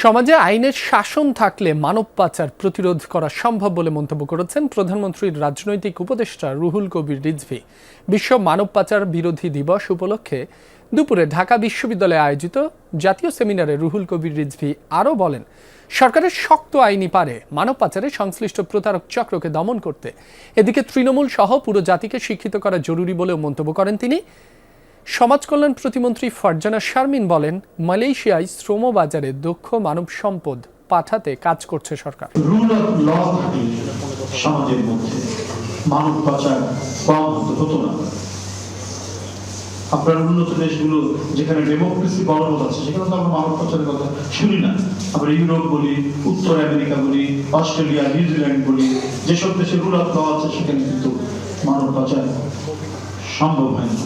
সমাজে আইনের শাসন থাকলে মানব পাচার প্রতিরোধ করা সম্ভব বলে মন্তব্য করেছেন প্রধানমন্ত্রীর রাজনৈতিক উপদেষ্টা রুহুল কবির রিজভী। বিশ্ব মানব পাচার বিরোধী দিবস উপলক্ষে দুপুরে ঢাকা বিশ্ববিদ্যালয়ে আয়োজিত জাতীয় সেমিনারে রুহুল কবির রিজভী আরও বলেন, সরকারের শক্ত আইনই পারে মানব পাচারে সংশ্লিষ্ট প্রতারক চক্রকে দমন করতে। এদিকে তৃণমূল সহ পুরো জাতিকে শিক্ষিত করা জরুরি বলেও মন্তব্য করেন তিনি। সমাজ কল্যাণ প্রতিমন্ত্রী ফারজানা শারমিন বলেন, মালয়েশিয়ায় শ্রম বাজারে দক্ষ মানব সম্পদ পাঠাতে কাজ করছে সরকার। রুল অফ ল থাকলে সমাজের মধ্যে মানব পাচার কম হতো না। আপনার উন্নত দেশগুলো যেখানে ডেমোক্রেসি বলবৎ আছে সেখানে তো আমরা মানব পাচারের কথা শুনি না। আমরা ইউরোপ বলি, উত্তর আমেরিকা বলি, অস্ট্রেলিয়া, নিউজিল্যান্ড বলি, যেসব দেশে রুল অফ ল আছে সেখানে কিন্তু মানব পাচার সম্ভব হয়নি।